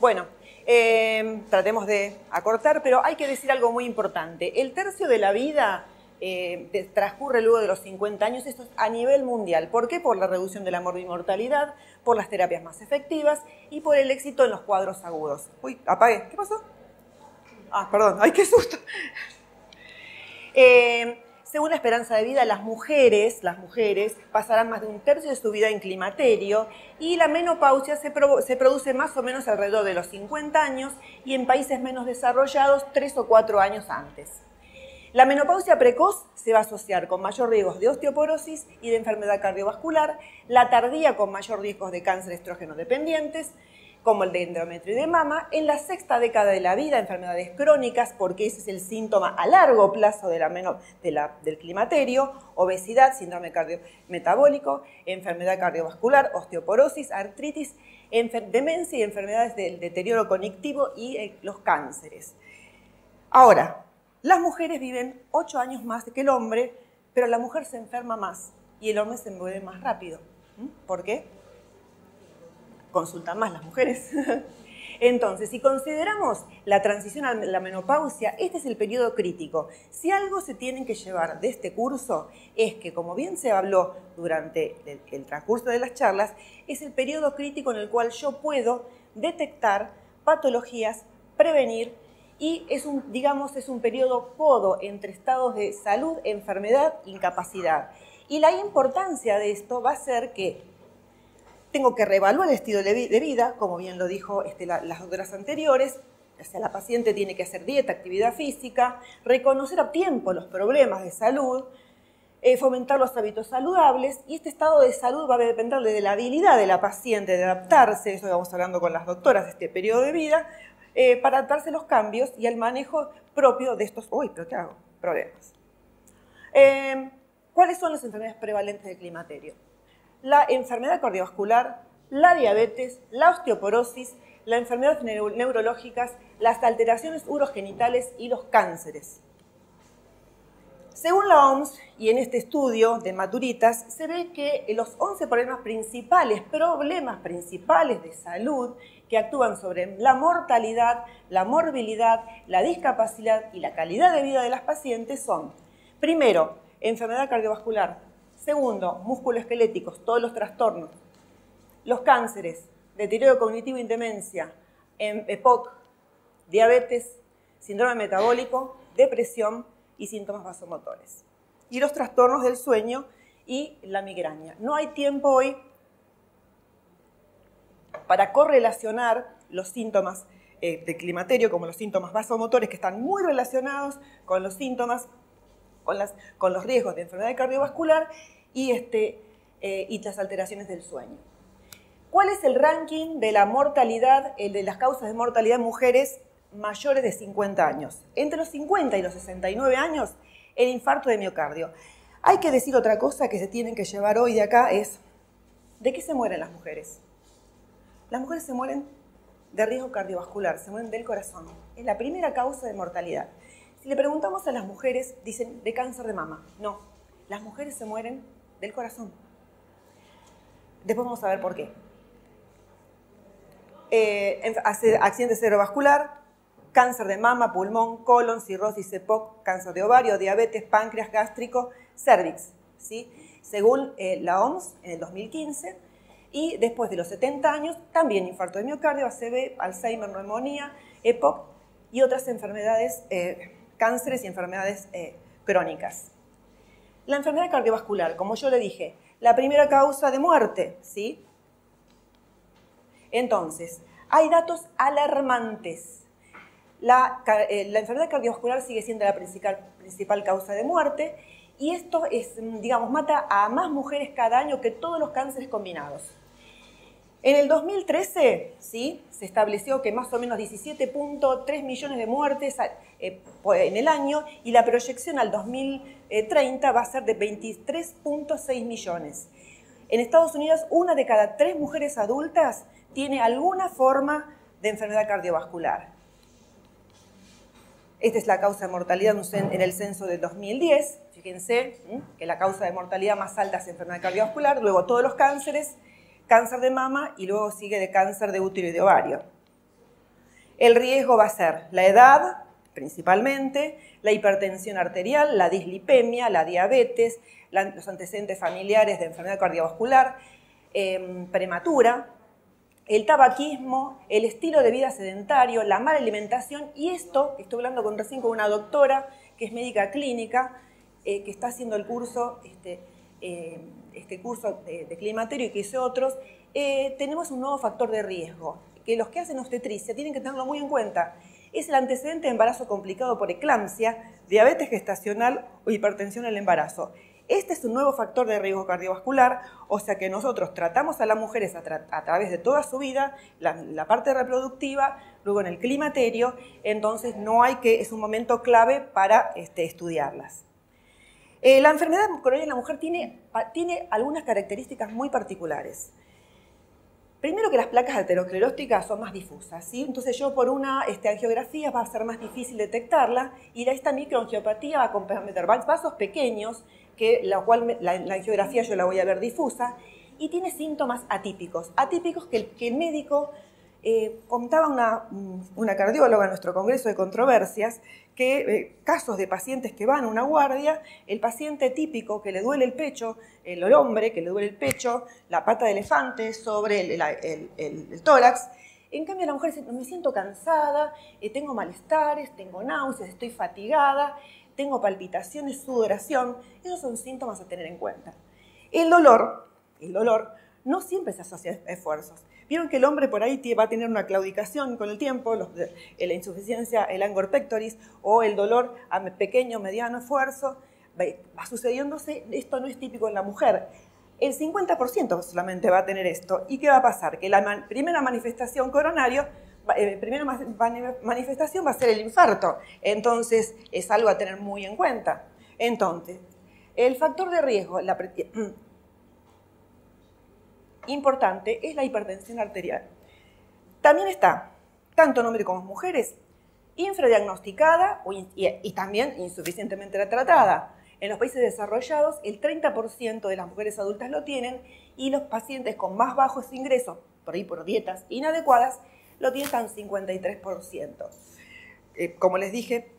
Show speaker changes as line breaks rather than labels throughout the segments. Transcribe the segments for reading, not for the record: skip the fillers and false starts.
Bueno, tratemos de acortar, pero hay que decir algo muy importante. El tercio de la vida transcurre luego de los 50 años, esto es a nivel mundial. ¿Por qué? Por la reducción de la morbimortalidad, por las terapias más efectivas y por el éxito en los cuadros agudos. Uy, apagué. ¿Qué pasó? Ah, perdón. ¡Ay, qué susto! Según la esperanza de vida, las mujeres pasarán más de un tercio de su vida en climaterio y la menopausia se produce más o menos alrededor de los 50 años y en países menos desarrollados 3 o 4 años antes. La menopausia precoz se va a asociar con mayor riesgo de osteoporosis y de enfermedad cardiovascular, la tardía con mayor riesgo de cáncer estrógeno dependientes, como el de endometrio y de mama, en la sexta década de la vida, enfermedades crónicas, porque ese es el síntoma a largo plazo del climaterio, obesidad, síndrome cardiometabólico, enfermedad cardiovascular, osteoporosis, artritis, demencia y enfermedades del deterioro cognitivo y los cánceres. Ahora, las mujeres viven 8 años más que el hombre, pero la mujer se enferma más y el hombre se muere más rápido. ¿Por qué? Consultan más las mujeres. Entonces, si consideramos la transición a la menopausia, este es el periodo crítico. Si algo se tienen que llevar de este curso es que, como bien se habló durante el transcurso de las charlas, es el periodo crítico en el cual yo puedo detectar patologías, prevenir y es un periodo codo entre estados de salud, enfermedad, incapacidad. Y la importancia de esto va a ser que tengo que reevaluar el estilo de vida, como bien lo dijo las doctoras anteriores. O sea, la paciente tiene que hacer dieta, actividad física, reconocer a tiempo los problemas de salud, fomentar los hábitos saludables, y este estado de salud va a depender de la habilidad de la paciente de adaptarse, eso vamos hablando con las doctoras de este periodo de vida, para adaptarse a los cambios y al manejo propio de estos problemas. ¿Cuáles son las enfermedades prevalentes del climaterio? La enfermedad cardiovascular, la diabetes, la osteoporosis, las enfermedades neurológicas, las alteraciones urogenitales y los cánceres. Según la OMS, y en este estudio de Maturitas, se ve que los 11 problemas principales de salud que actúan sobre la mortalidad, la morbilidad, la discapacidad y la calidad de vida de las pacientes son, primero, enfermedad cardiovascular. Segundo, musculoesqueléticos, todos los trastornos. Los cánceres, deterioro cognitivo y demencia, EPOC, diabetes, síndrome metabólico, depresión y síntomas vasomotores. Y los trastornos del sueño y la migraña. No hay tiempo hoy para correlacionar los síntomas de climaterio como los síntomas vasomotores, que están muy relacionados con los síntomas con los riesgos de enfermedad cardiovascular y las alteraciones del sueño. ¿Cuál es el ranking de la mortalidad, de las causas de mortalidad en mujeres mayores de 50 años? Entre los 50 y los 69 años, el infarto de miocardio. Hay que decir otra cosa que se tienen que llevar hoy de acá es, ¿de qué se mueren las mujeres? Las mujeres se mueren de riesgo cardiovascular, se mueren del corazón. Es la primera causa de mortalidad. Si le preguntamos a las mujeres, dicen de cáncer de mama. No, las mujeres se mueren del corazón. Después vamos a ver por qué. Accidente cerebrovascular, cáncer de mama, pulmón, colon, cirrosis, EPOC, cáncer de ovario, diabetes, páncreas, gástrico, cervix, ¿sí? Según la OMS en el 2015, y después de los 70 años, también infarto de miocardio, ACV, Alzheimer, neumonía, EPOC y otras enfermedades, cánceres y enfermedades crónicas. La enfermedad cardiovascular, como yo le dije, la primera causa de muerte, ¿sí? Entonces, hay datos alarmantes. La enfermedad cardiovascular sigue siendo la principal causa de muerte y esto es, mata a más mujeres cada año que todos los cánceres combinados. En el 2013, ¿sí?, se estableció que más o menos 17.3 millones de muertes en el año y la proyección al 2030 va a ser de 23.6 millones. En Estados Unidos, 1 de cada 3 mujeres adultas tiene alguna forma de enfermedad cardiovascular. Esta es la causa de mortalidad en el censo del 2010. Fíjense que la causa de mortalidad más alta es enfermedad cardiovascular, luego todos los cánceres, cáncer de mama y luego sigue de cáncer de útero y de ovario. El riesgo va a ser la edad, principalmente, la hipertensión arterial, la dislipemia, la diabetes, los antecedentes familiares de enfermedad cardiovascular prematura, el tabaquismo, el estilo de vida sedentario, la mala alimentación y esto, estoy hablando recién con una doctora que es médica clínica, que está haciendo el curso, este curso de climaterio y que hice otros, tenemos un nuevo factor de riesgo, que los que hacen obstetricia tienen que tenerlo muy en cuenta. Es el antecedente de embarazo complicado por eclampsia, diabetes gestacional o hipertensión en el embarazo. Este es un nuevo factor de riesgo cardiovascular, o sea que nosotros tratamos a las mujeres a través de toda su vida, la parte reproductiva, luego en el climaterio, entonces es un momento clave para estudiarlas. La enfermedad coronaria en la mujer tiene algunas características muy particulares. Primero que las placas ateroscleróticas son más difusas, ¿sí? Entonces yo por una angiografía va a ser más difícil detectarla y esta microangiopatía va a comprometer vasos pequeños, la cual la angiografía yo la voy a ver difusa, y tiene síntomas atípicos que el médico, contaba una cardióloga en nuestro congreso de controversias, que casos de pacientes que van a una guardia, el paciente típico que le duele el pecho, el hombre que le duele el pecho, la pata de elefante sobre el tórax. En cambio la mujer dice, me siento cansada, tengo malestares, tengo náuseas, estoy fatigada, tengo palpitaciones, sudoración. Esos son síntomas a tener en cuenta. El dolor no siempre se asocia a esfuerzos. Vieron que el hombre por ahí va a tener una claudicación con el tiempo, la insuficiencia, el angor pectoris, o el dolor a pequeño, mediano esfuerzo. Va sucediéndose, esto no es típico en la mujer. El 50% solamente va a tener esto. ¿Y qué va a pasar? Que la primera manifestación coronaria, manifestación va a ser el infarto. Entonces, es algo a tener muy en cuenta. Entonces, el factor de riesgo importante es la hipertensión arterial. También está, tanto en hombres como mujeres, infradiagnosticada y también insuficientemente tratada. En los países desarrollados, el 30% de las mujeres adultas lo tienen y los pacientes con más bajos ingresos, por ahí por dietas inadecuadas, lo tienen hasta un 53%. Como les dije,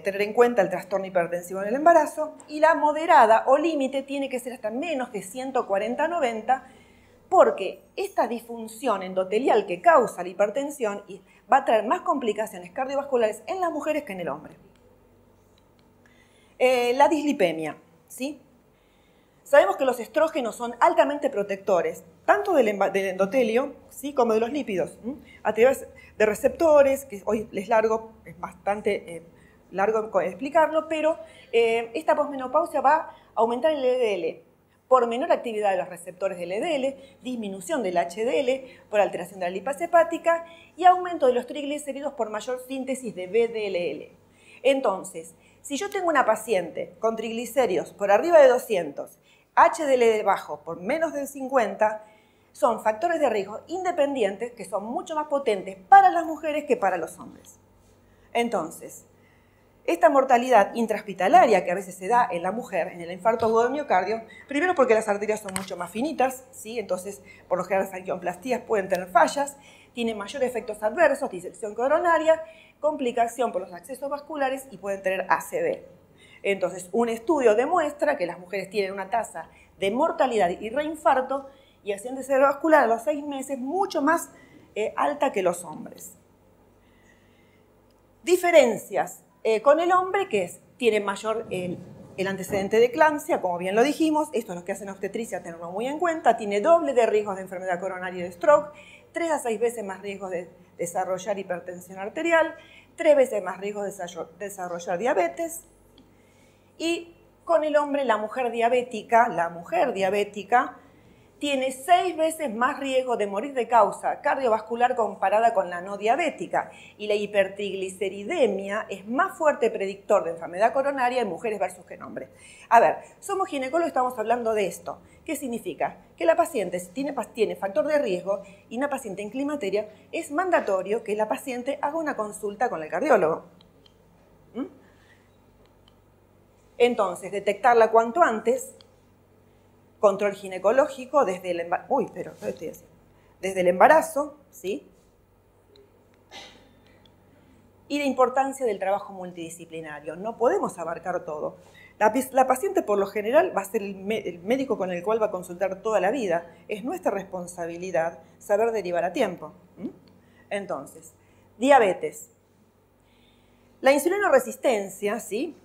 tener en cuenta el trastorno hipertensivo en el embarazo, y la moderada o límite tiene que ser hasta menos de 140/90, porque esta disfunción endotelial que causa la hipertensión va a traer más complicaciones cardiovasculares en las mujeres que en el hombre. La dislipemia, ¿sí? Sabemos que los estrógenos son altamente protectores, tanto del endotelio, ¿sí?, como de los lípidos, a través de receptores, que hoy es bastante largo explicarlo, pero esta posmenopausia va a aumentar el LDL por menor actividad de los receptores del LDL, disminución del HDL por alteración de la lipasa hepática y aumento de los triglicéridos por mayor síntesis de VDLL. Entonces, si yo tengo una paciente con triglicéridos por arriba de 200, HDL bajo por menos de 50, son factores de riesgo independientes que son mucho más potentes para las mujeres que para los hombres. Entonces, esta mortalidad intrahospitalaria que a veces se da en la mujer, en el infarto agudo del miocardio, primero porque las arterias son mucho más finitas, ¿sí? Entonces, por lo general las angioplastías pueden tener fallas, tienen mayores efectos adversos, disección coronaria, complicación por los accesos vasculares y pueden tener ACV. Entonces, un estudio demuestra que las mujeres tienen una tasa de mortalidad y reinfarto y accidente cerebrovascular a los 6 meses mucho más alta que los hombres. Diferencias con el hombre, que tiene mayor el antecedente de eclampsia, como bien lo dijimos, esto es lo que hacen obstetricia, tenerlo muy en cuenta, tiene doble de riesgos de enfermedad coronaria y de stroke, 3 a 6 veces más riesgos de desarrollar hipertensión arterial, 3 veces más riesgos de desarrollar diabetes. Y con el hombre, la mujer diabética tiene 6 veces más riesgo de morir de causa cardiovascular comparada con la no diabética. Y la hipertrigliceridemia es más fuerte predictor de enfermedad coronaria en mujeres versus que en hombres. A ver, somos ginecólogos, estamos hablando de esto. ¿Qué significa? Que la paciente, si tiene factor de riesgo y una paciente en climaterio, es mandatorio que la paciente haga una consulta con el cardiólogo. Entonces, detectarla cuanto antes, control ginecológico desde el embarazo, ¿sí? y la importancia del trabajo multidisciplinario. No podemos abarcar todo. La paciente, por lo general, va a ser el médico con el cual va a consultar toda la vida. Es nuestra responsabilidad saber derivar a tiempo. Entonces, diabetes. La insulinoresistencia, ¿sí?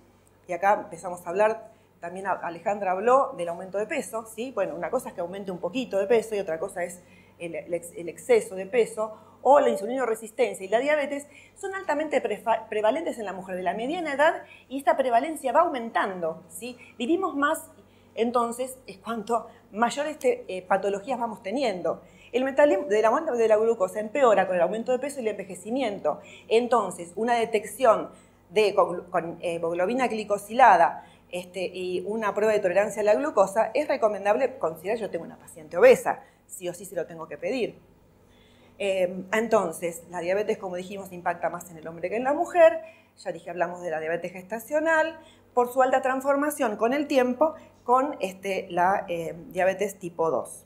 Y acá empezamos a hablar, también Alejandra habló del aumento de peso, ¿sí? Bueno, una cosa es que aumente un poquito de peso y otra cosa es el exceso de peso, o la insulinoresistencia y la diabetes son altamente prevalentes en la mujer de la mediana edad y esta prevalencia va aumentando, ¿sí? Vivimos más, entonces, es cuanto mayores patologías vamos teniendo. El metabolismo de la glucosa empeora con el aumento de peso y el envejecimiento. Entonces, una detección con hemoglobina glicosilada y una prueba de tolerancia a la glucosa es recomendable considerar yo tengo una paciente obesa. Sí o sí se lo tengo que pedir. Entonces, la diabetes, como dijimos, impacta más en el hombre que en la mujer. Ya dije, hablamos de la diabetes gestacional, por su alta transformación con el tiempo, con la diabetes tipo 2.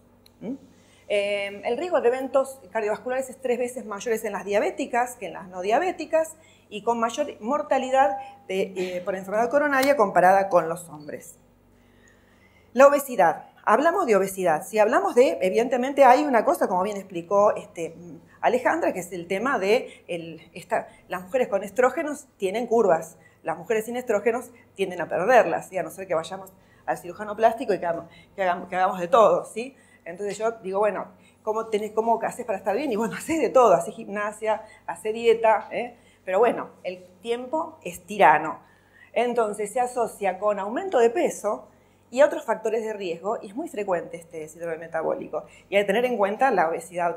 El riesgo de eventos cardiovasculares es 3 veces mayores en las diabéticas que en las no diabéticas y con mayor mortalidad por enfermedad coronaria comparada con los hombres. La obesidad. Hablamos de obesidad. Si hablamos de, evidentemente hay una cosa, como bien explicó Alejandra, que es el tema de las mujeres con estrógenos tienen curvas, las mujeres sin estrógenos tienden a perderlas, ¿sí? A no ser que vayamos al cirujano plástico y que hagamos de todo, ¿sí? Entonces yo digo, bueno, ¿cómo haces para estar bien? Y bueno, haces de todo, haces gimnasia, haces dieta, pero bueno, el tiempo es tirano. Entonces se asocia con aumento de peso y otros factores de riesgo, y es muy frecuente este síndrome metabólico. Y hay que tener en cuenta la obesidad,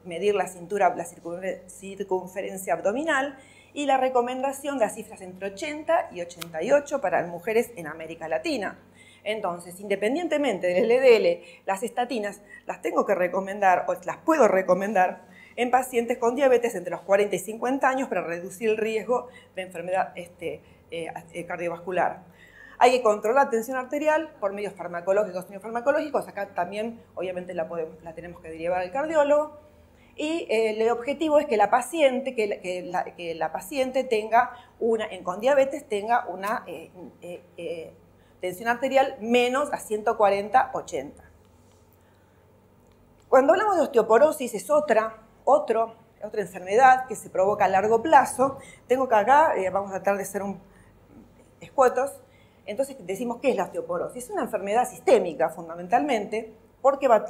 medir la circunferencia abdominal y la recomendación de las cifras entre 80 y 88 para las mujeres en América Latina. Entonces, independientemente del LDL, las estatinas las tengo que recomendar o las puedo recomendar en pacientes con diabetes entre los 40 y 50 años para reducir el riesgo de enfermedad cardiovascular. Hay que controlar la tensión arterial por medios farmacológicos y no farmacológicos. Acá también, obviamente, la tenemos que derivar al cardiólogo. Y el objetivo es que la paciente, tenga con diabetes tenga una tensión arterial menos a 140/80. Cuando hablamos de osteoporosis es otra enfermedad que se provoca a largo plazo. Tengo que acá, vamos a tratar de ser escuetos. Entonces decimos, ¿qué es la osteoporosis? Es una enfermedad sistémica, fundamentalmente, porque va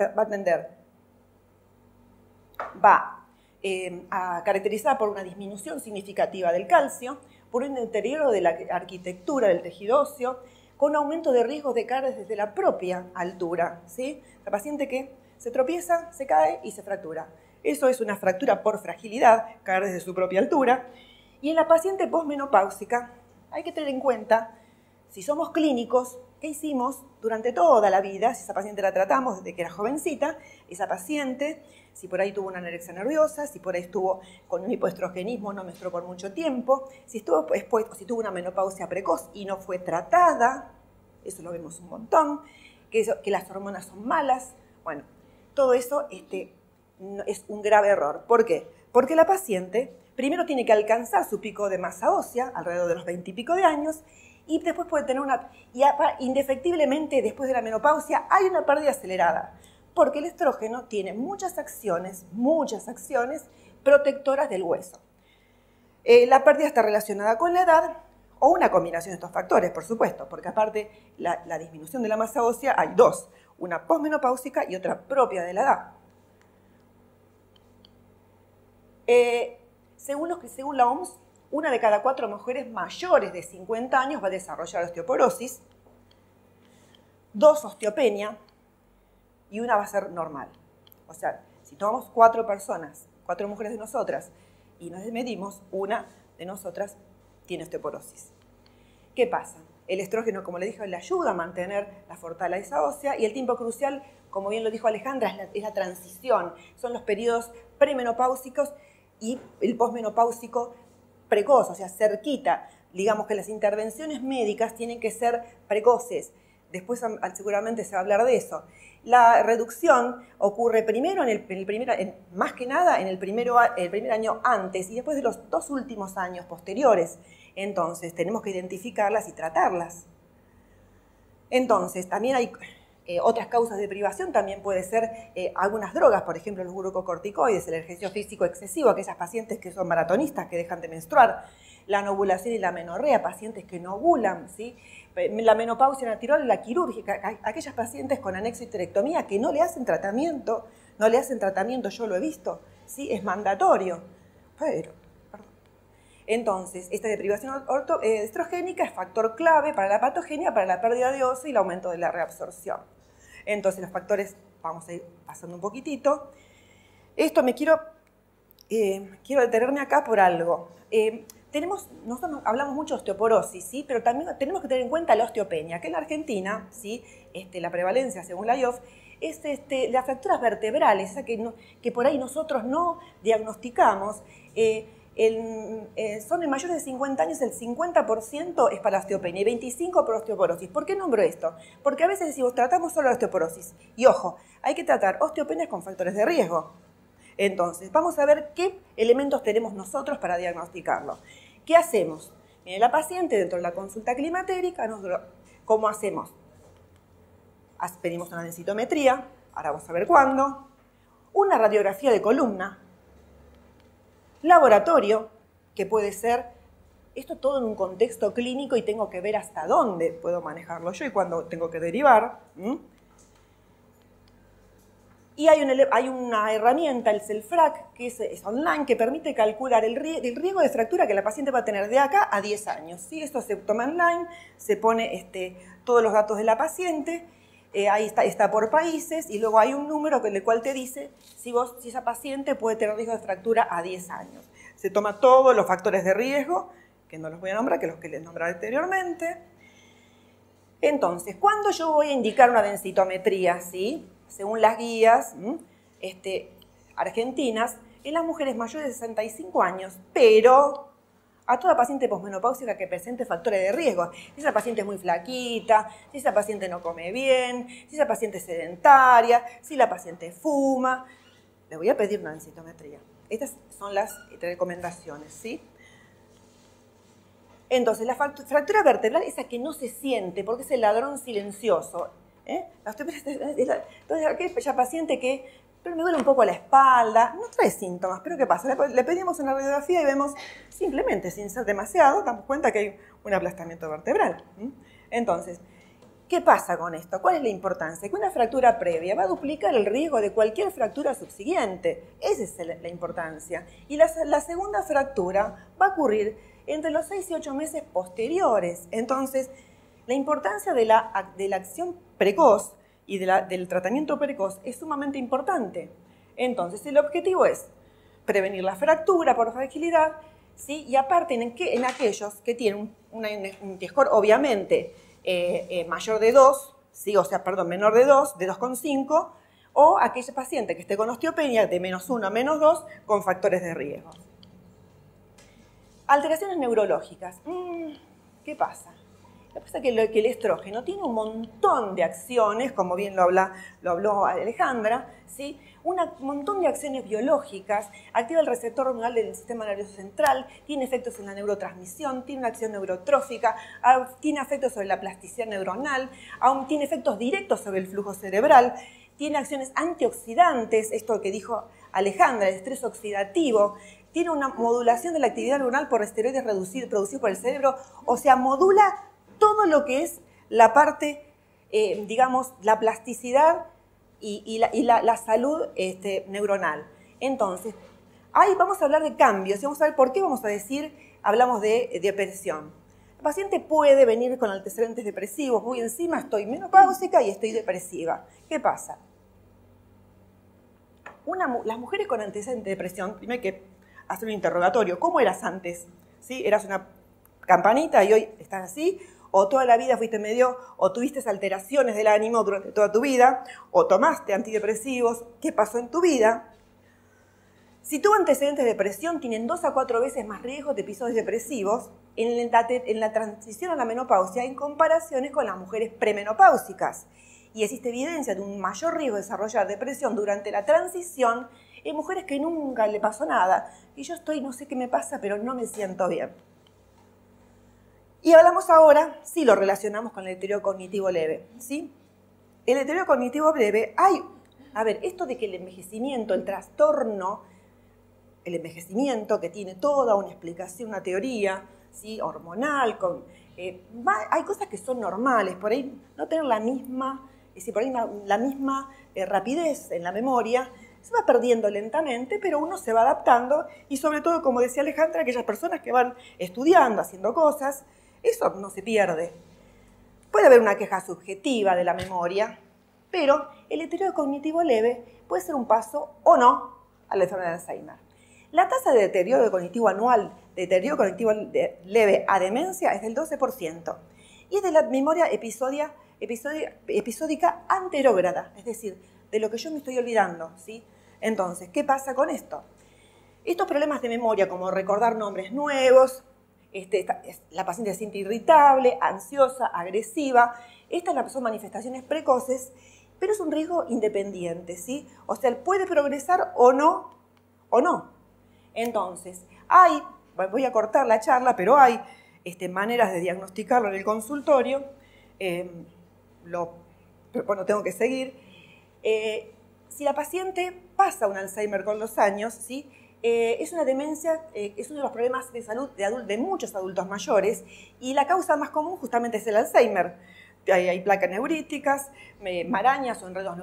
a caracterizar por una disminución significativa del calcio, por un deterioro de la arquitectura del tejido óseo, con aumento de riesgos de caer desde la propia altura, ¿sí? La paciente que se tropieza, se cae y se fractura. Eso es una fractura por fragilidad, caer desde su propia altura. Y en la paciente posmenopáusica hay que tener en cuenta, si somos clínicos, ¿qué hicimos durante toda la vida? Si esa paciente la tratamos desde que era jovencita, esa paciente, si por ahí tuvo una anorexia nerviosa, si por ahí estuvo con un hipoestrogenismo, no menstruó por mucho tiempo, si tuvo una menopausia precoz y no fue tratada, eso lo vemos un montón, que las hormonas son malas, bueno, todo eso es un grave error. ¿Por qué? Porque la paciente primero tiene que alcanzar su pico de masa ósea, alrededor de los 20 y pico de años, y después puede tener indefectiblemente después de la menopausia hay una pérdida acelerada, porque el estrógeno tiene muchas acciones protectoras del hueso. La pérdida está relacionada con la edad o una combinación de estos factores, por supuesto, porque aparte la disminución de la masa ósea hay dos, una posmenopáusica y otra propia de la edad. Según la OMS, una de cada 4 mujeres mayores de 50 años va a desarrollar osteoporosis, 2 osteopenia y una va a ser normal. O sea, si tomamos 4 personas, 4 mujeres de nosotras, y nos medimos, una de nosotras tiene osteoporosis. ¿Qué pasa? El estrógeno, como le dije, le ayuda a mantener la fortaleza ósea y el tiempo crucial, como bien lo dijo Alejandra, es la transición. Son los periodos premenopáusicos y el posmenopáusico precoz, o sea, cerquita. Digamos que las intervenciones médicas tienen que ser precoces, después seguramente se va a hablar de eso. La reducción ocurre primero más que nada en el primer año antes y después de los 2 últimos años posteriores. Entonces, tenemos que identificarlas y tratarlas. Entonces, también hay otras causas de privación, también puede ser algunas drogas, por ejemplo, los glucocorticoides, el ejercicio físico excesivo, aquellas pacientes que son maratonistas, que dejan de menstruar, la no ovulación y la menorrea, pacientes que no ovulan, ¿sí? La menopausia natural, la quirúrgica, aquellas pacientes con anexohisterectomía que no le hacen tratamiento, yo lo he visto, ¿sí? Es mandatorio, Entonces, esta deprivación estrogénica es factor clave para la patogenia, para la pérdida de óseo y el aumento de la reabsorción. Entonces, los factores, vamos a ir pasando un poquitito. Esto quiero detenerme acá por algo. Nosotros hablamos mucho de osteoporosis, ¿sí? Pero también tenemos que tener en cuenta la osteopenia, que en la Argentina, ¿sí? La prevalencia, según la IOF, es las fracturas vertebrales, esa que por ahí nosotros no diagnosticamos. Son en mayores de 50 años, el 50% es para osteopenia y 25% para osteoporosis. ¿Por qué nombro esto? Porque a veces decimos, tratamos solo la osteoporosis. Y ojo, hay que tratar osteopenias con factores de riesgo. Entonces, vamos a ver qué elementos tenemos nosotros para diagnosticarlo. ¿Qué hacemos? Viene la paciente dentro de la consulta climatérica, ¿cómo hacemos? Pedimos una densitometría, ahora vamos a ver cuándo, una radiografía de columna, laboratorio, que puede ser, esto todo en un contexto clínico y tengo que ver hasta dónde puedo manejarlo yo y cuándo tengo que derivar. Y hay una herramienta, el CELFRAC, que es online, que permite calcular el riesgo de fractura que la paciente va a tener de acá a 10 años. ¿Sí? Esto se toma online, se pone todos los datos de la paciente, ahí está por países, y luego hay un número con el cual te dice si esa paciente puede tener riesgo de fractura a 10 años. Se toma todos los factores de riesgo, que no los voy a nombrar, que los que les nombré anteriormente. Entonces, ¿cuándo yo voy a indicar una densitometría? ¿Sí? Según las guías argentinas, en las mujeres mayores de 65 años, pero a toda paciente posmenopáusica que presente factores de riesgo. Si esa paciente es muy flaquita, si esa paciente no come bien, si esa paciente es sedentaria, si la paciente fuma, le voy a pedir una densitometría. Estas son las recomendaciones, ¿sí? Entonces, la fractura vertebral es esa que no se siente porque es el ladrón silencioso. Entonces, aquella paciente que, pero me duele un poco la espalda, no trae síntomas, pero ¿qué pasa? Le pedimos una radiografía y vemos, simplemente, sin ser demasiado, damos cuenta que hay un aplastamiento vertebral. Entonces, ¿qué pasa con esto? ¿Cuál es la importancia? Que una fractura previa va a duplicar el riesgo de cualquier fractura subsiguiente. Esa es la importancia. Y la segunda fractura va a ocurrir entre los 6 y 8 meses posteriores. Entonces, la importancia de la acción precoz y del tratamiento precoz es sumamente importante. Entonces, el objetivo es prevenir la fractura por fragilidad, ¿sí? Y aparte en aquellos que tienen un T-score obviamente mayor de 2, ¿sí? Menor de 2, de 2,5, o aquella paciente que esté con osteopenia de -1 a -2 con factores de riesgo. Alteraciones neurológicas. ¿Qué pasa? Lo que pasa es que el estrógeno tiene un montón de acciones, como bien lo habló Alejandra, ¿sí? Un montón de acciones biológicas, activa el receptor hormonal del sistema nervioso central, tiene efectos en la neurotransmisión, tiene una acción neurotrófica, tiene efectos sobre la plasticidad neuronal, aún tiene efectos directos sobre el flujo cerebral, tiene acciones antioxidantes, esto que dijo Alejandra, el estrés oxidativo, tiene una modulación de la actividad neuronal por esteroides producidos por el cerebro, o sea, modula todo lo que es la parte, digamos, la plasticidad y la salud neuronal. Entonces, ahí vamos a hablar de cambios y vamos a ver por qué hablamos de depresión. El paciente puede venir con antecedentes depresivos, voy encima, estoy menopáusica y estoy depresiva. ¿Qué pasa? Las mujeres con antecedentes de depresión, primero hay que hacer un interrogatorio. ¿Cómo eras antes? ¿Sí? ¿Eras una campanita y hoy estás así? ¿O toda la vida fuiste o tuviste alteraciones del ánimo durante toda tu vida? ¿O tomaste antidepresivos? ¿Qué pasó en tu vida? Si tuvo antecedentes de depresión, tienen 2 a 4 veces más riesgo de episodios depresivos en la transición a la menopausia en comparaciones con las mujeres premenopáusicas. Y existe evidencia de un mayor riesgo de desarrollar depresión durante la transición en mujeres que nunca le pasó nada. Y yo no sé qué me pasa, pero no me siento bien. Y hablamos ahora, sí lo relacionamos con el deterioro cognitivo leve, ¿sí? El deterioro cognitivo leve, esto de que el envejecimiento, el trastorno, el envejecimiento que tiene toda una explicación, una teoría, ¿sí? Hormonal, hay cosas que son normales, por ahí no tener la misma, rapidez en la memoria, se va perdiendo lentamente, pero uno se va adaptando y sobre todo, como decía Alejandra, aquellas personas que van estudiando, haciendo cosas, eso no se pierde. Puede haber una queja subjetiva de la memoria, pero el deterioro cognitivo leve puede ser un paso o no a la enfermedad de Alzheimer. La tasa de deterioro cognitivo anual, de deterioro cognitivo leve a demencia es del 12% y es de la memoria episódica anterógrada, es decir, de lo que yo me estoy olvidando, ¿sí? Entonces, ¿qué pasa con esto? Estos problemas de memoria, como recordar nombres nuevos, la paciente se siente irritable, ansiosa, agresiva, estas son manifestaciones precoces, pero es un riesgo independiente, ¿sí? O sea, él puede progresar o no. Entonces, voy a cortar la charla, pero hay maneras de diagnosticarlo en el consultorio, pero bueno, tengo que seguir. Si la paciente pasa un Alzheimer con los años, ¿sí? Es una demencia, es uno de los problemas de salud de muchos adultos mayores y la causa más común justamente es el Alzheimer. Hay placas neuríticas, marañas o enredos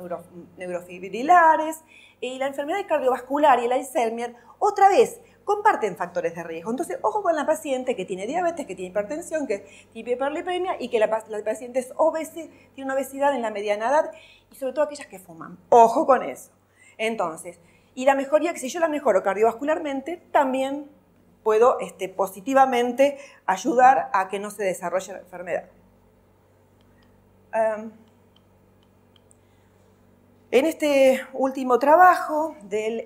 neurofibrilares y la enfermedad cardiovascular y el Alzheimer, otra vez, comparten factores de riesgo. Entonces, ojo con la paciente que tiene diabetes, que tiene hipertensión, que tiene hiperlipemia y que la paciente es tiene una obesidad en la mediana edad y sobre todo aquellas que fuman. Ojo con eso. Entonces, y la mejoría, que si yo la mejoro cardiovascularmente, también puedo positivamente ayudar a que no se desarrolle la enfermedad. En este último trabajo del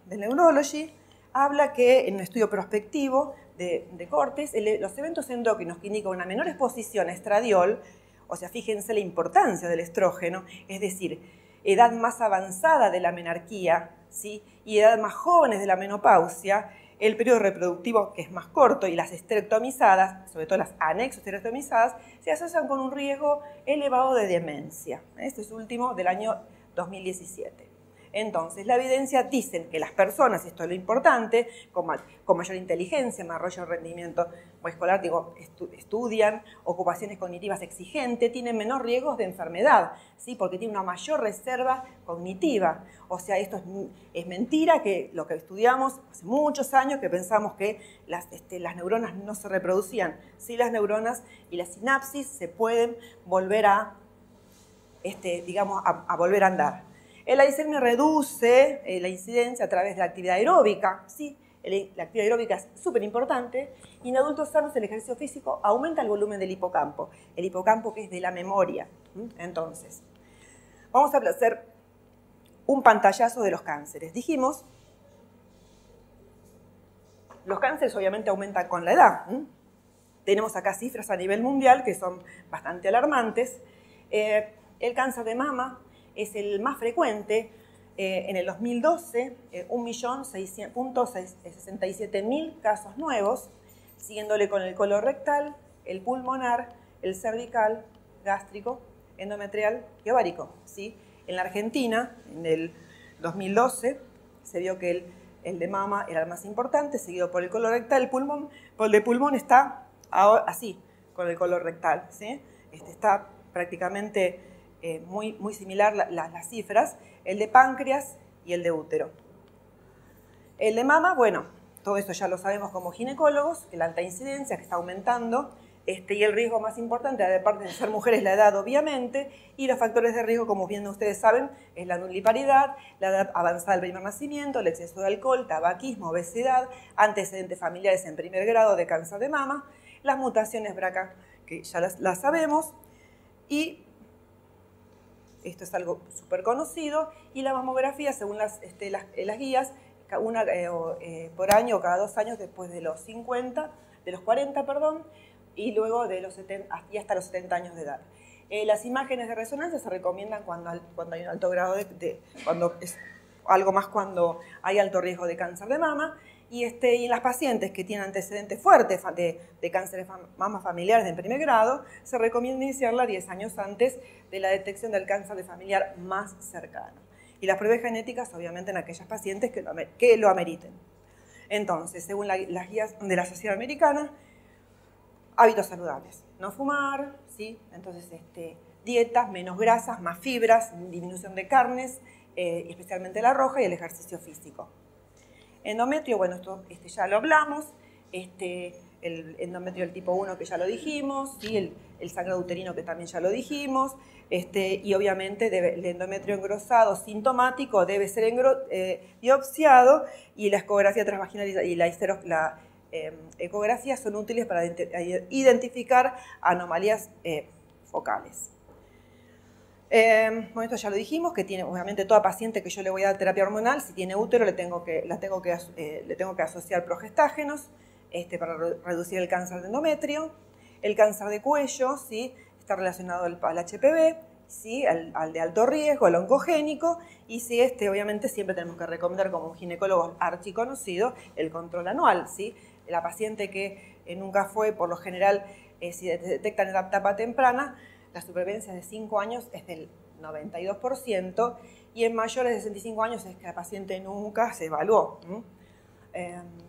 Neurology, habla que en un estudio prospectivo de cortes, los eventos endocrinos que indican una menor exposición a estradiol, o sea, fíjense la importancia del estrógeno, es decir, edad más avanzada de la menarquía, ¿sí? Y edad más jóvenes de la menopausia, el periodo reproductivo que es más corto y las esterectomizadas, sobre todo las anexoesterectomizadas, se asocian con un riesgo elevado de demencia. Este es último del año 2017. Entonces, la evidencia dice que las personas, esto es lo importante, con mayor inteligencia, mayor rendimiento escolar, estudian, ocupaciones cognitivas exigentes, tienen menor riesgos de enfermedad, ¿sí? Porque tienen una mayor reserva cognitiva. O sea, esto es mentira, que lo que estudiamos hace muchos años, que pensamos que las neuronas no se reproducían. Sí, las neuronas y las sinapsis se pueden volver a volver a andar. El Alzheimer reduce la incidencia a través de la actividad aeróbica, ¿sí? La actividad aeróbica es súper importante y en adultos sanos el ejercicio físico aumenta el volumen del hipocampo, el hipocampo que es de la memoria. Entonces, vamos a hacer un pantallazo de los cánceres. Dijimos, los cánceres obviamente aumentan con la edad. Tenemos acá cifras a nivel mundial que son bastante alarmantes. El cáncer de mama es el más frecuente. En el 2012, 1.667.000 casos nuevos, siguiéndole con el colorectal, el pulmonar, el cervical, gástrico, endometrial y ovárico, ¿sí? En la Argentina, en el 2012, se vio que el de mama era el más importante, seguido por el colorectal. El de pulmón está así, con el colorectal, ¿sí? Está prácticamente muy similar las cifras, el de páncreas y el de útero. El de mama, bueno, todo eso ya lo sabemos como ginecólogos, que la alta incidencia que está aumentando, y el riesgo más importante, aparte de ser mujeres, la edad obviamente, y los factores de riesgo, como bien ustedes saben, es la nulliparidad, la edad avanzada del primer nacimiento, el exceso de alcohol, tabaquismo, obesidad, antecedentes familiares en primer grado de cáncer de mama, las mutaciones BRCA, que ya las sabemos, y esto es algo súper conocido, y la mamografía, según las guías, por año o cada 2 años después de los 40, perdón, y luego de los 70, y hasta los 70 años de edad. Las imágenes de resonancia se recomiendan cuando hay un alto grado cuando es algo más cuando hay alto riesgo de cáncer de mama, y en las pacientes que tienen antecedentes fuertes de cáncer de mama familiares de primer grado, se recomienda iniciarla 10 años antes de la detección del cáncer de familiar más cercano. Y las pruebas genéticas, obviamente, en aquellas pacientes que lo ameriten. Entonces, según las guías de la Sociedad Americana, hábitos saludables. No fumar, ¿sí? Entonces, dietas, menos grasas, más fibras, disminución de carnes, especialmente la roja, y el ejercicio físico. Endometrio, bueno, esto ya lo hablamos. El endometrio del tipo 1 que ya lo dijimos, ¿sí? El sangrado uterino que también ya lo dijimos, y obviamente el endometrio engrosado sintomático debe ser biopsiado, y la ecografía transvaginal y la ecografía son útiles para identificar anomalías focales. Bueno, esto ya lo dijimos, que tiene, obviamente, toda paciente que yo le voy a dar terapia hormonal, si tiene útero, le tengo que asociar progestágenos para reducir el cáncer de endometrio. El cáncer de cuello, ¿sí? Está relacionado al HPV, ¿sí? al de alto riesgo, al oncogénico, y sí, obviamente siempre tenemos que recomendar, como un ginecólogo archiconocido, el control anual, ¿sí? La paciente que nunca fue, por lo general, si detectan en la etapa temprana, la supervivencia de 5 años es del 92%, y en mayores de 65 años es que la paciente nunca se evaluó.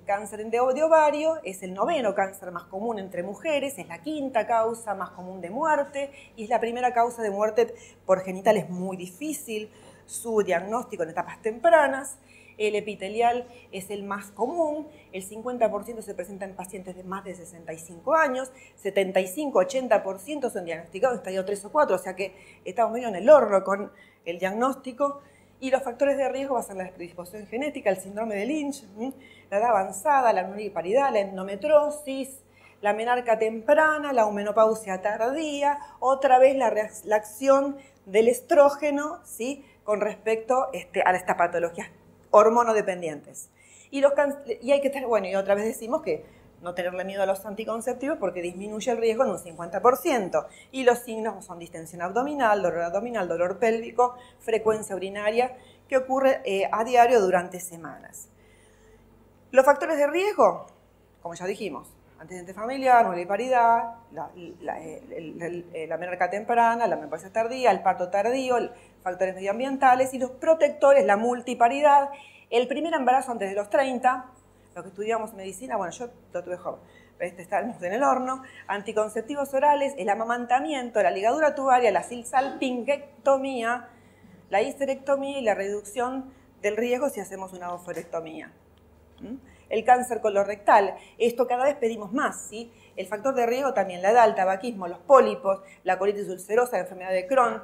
Cáncer de ovario es el 9º cáncer más común entre mujeres, es la 5ª causa más común de muerte, y es la primera causa de muerte por genital. Es muy difícil su diagnóstico en etapas tempranas. El epitelial es el más común, el 50% se presenta en pacientes de más de 65 años, 75-80% son diagnosticados en estadio 3 o 4, o sea que estamos medio en el horno con el diagnóstico. Y los factores de riesgo van a ser la predisposición genética, el síndrome de Lynch, la edad avanzada, la nulliparidad, la endometriosis, la menarca temprana, la menopausia tardía, otra vez la acción del estrógeno, ¿sí? Con respecto a estas patologías hormonodependientes. Y hay que tener, bueno, y otra vez decimos que no tenerle miedo a los anticonceptivos porque disminuye el riesgo en un 50%. Y los signos son distensión abdominal, dolor pélvico, frecuencia urinaria, que ocurre a diario durante semanas. Los factores de riesgo, como ya dijimos, antecedente familiar, nulliparidad, la menarca temprana, la menopausia tardía, el parto tardío, factores medioambientales, y los protectores, la multiparidad, el primer embarazo antes de los 30, lo que estudiamos en medicina, bueno, yo lo tuve joven, estamos en el horno, anticonceptivos orales, el amamantamiento, la ligadura tubaria, la salpingectomía, la histerectomía y la reducción del riesgo si hacemos una oophorectomía. El cáncer colorectal, esto cada vez pedimos más, ¿sí? El factor de riesgo también, la edad, el tabaquismo, los pólipos, la colitis ulcerosa, la enfermedad de Crohn,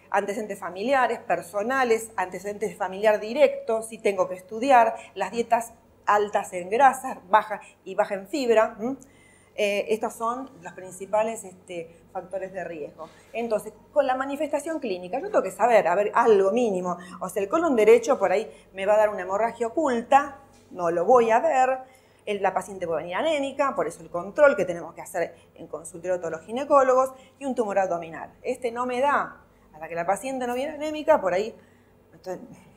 antecedentes familiares, personales, antecedentes familiar directos, si tengo que estudiar, las dietas altas en grasas, baja en fibra. Estos son los principales factores de riesgo. Entonces, con la manifestación clínica, yo tengo que saber, algo mínimo. O sea, el colon derecho por ahí me va a dar una hemorragia oculta, no lo voy a ver. La paciente puede venir anémica, por eso el control que tenemos que hacer en consultorio de todos los ginecólogos, y un tumor abdominal. No me da, a la que la paciente no viene anémica, por ahí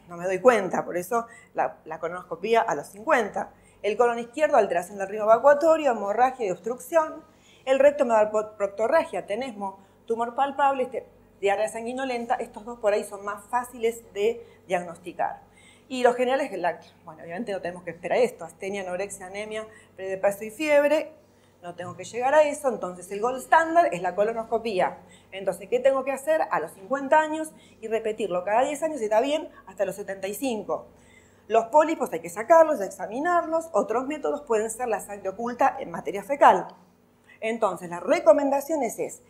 no me doy cuenta, por eso la colonoscopía a los 50. El colon izquierdo, alteración del ritmo evacuatorio, hemorragia y obstrucción. El recto me da proctorragia, tenesmo, tumor palpable, diarrea sanguinolenta. Estos dos por ahí son más fáciles de diagnosticar. Y los generales, bueno, obviamente no tenemos que esperar esto, astenia, anorexia, anemia, pérdida de peso y fiebre, no tengo que llegar a eso. Entonces el gold standard es la colonoscopía. Entonces, ¿qué tengo que hacer? A los 50 años y repetirlo cada 10 años, y está bien, hasta los 75. Los pólipos hay que sacarlos, examinarlos. Otros métodos pueden ser la sangre oculta en materia fecal. Entonces, las recomendaciones es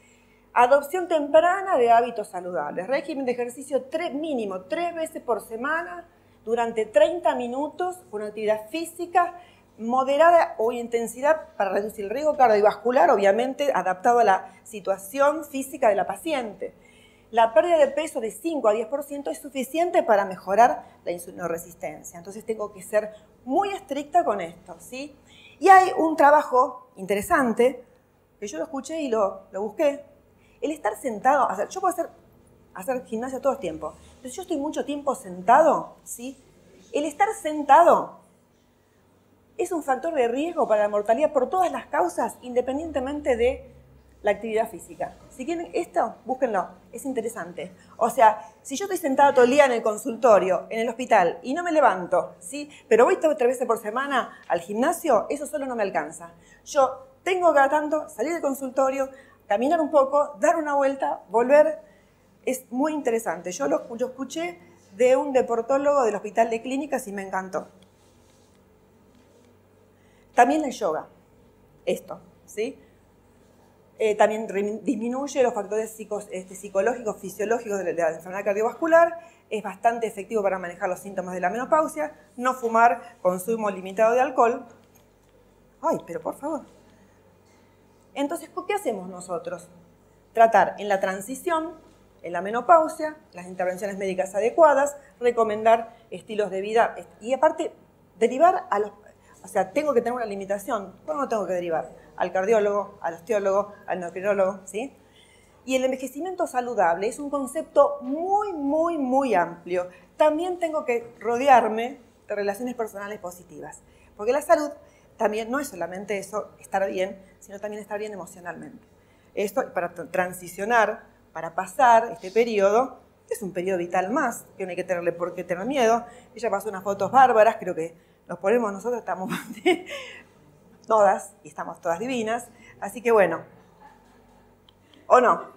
adopción temprana de hábitos saludables, régimen de ejercicio mínimo 3 veces por semana, durante 30 minutos, con actividad física moderada o intensidad para reducir el riesgo cardiovascular, obviamente adaptado a la situación física de la paciente. la pérdida de peso de 5 a 10% es suficiente para mejorar la insulinoresistencia. Entonces tengo que ser muy estricta con esto, ¿sí? Y hay un trabajo interesante, que yo lo escuché y lo busqué. El estar sentado, o sea, yo puedo hacer gimnasia todo el tiempo, pero si yo estoy mucho tiempo sentado, ¿sí? El estar sentado es un factor de riesgo para la mortalidad por todas las causas, independientemente de la actividad física. Si quieren esto, búsquenlo, es interesante. O sea, si yo estoy sentada todo el día en el consultorio, en el hospital, y no me levanto, ¿sí? Pero voy 3 veces por semana al gimnasio, eso solo no me alcanza. Yo tengo cada tanto salir del consultorio, caminar un poco, dar una vuelta, volver. Es muy interesante. Yo lo escuché de un deportólogo del Hospital de Clínicas y me encantó. También el yoga, esto, ¿sí? También disminuye los factores psicológicos, fisiológicos de la enfermedad cardiovascular, es bastante efectivo para manejar los síntomas de la menopausia, no fumar, consumo limitado de alcohol. Ay, pero por favor. Entonces, ¿qué hacemos nosotros? Tratar en la transición, en la menopausia, las intervenciones médicas adecuadas, recomendar estilos de vida y aparte derivar a los... O sea, tengo que tener una limitación. ¿Cuándo tengo que derivar? Al cardiólogo, al osteólogo, al endocrinólogo, ¿sí? Y el envejecimiento saludable es un concepto muy, muy, muy amplio. También tengo que rodearme de relaciones personales positivas. Porque la salud también no es solamente eso, estar bien, sino también estar bien emocionalmente. Esto, para transicionar, para pasar este periodo, es un periodo vital más, que no hay que tenerle por qué tener miedo. Ella pasó unas fotos bárbaras, creo que nos ponemos nosotros, estamos todas, y estamos todas divinas. Así que bueno, ¿o no?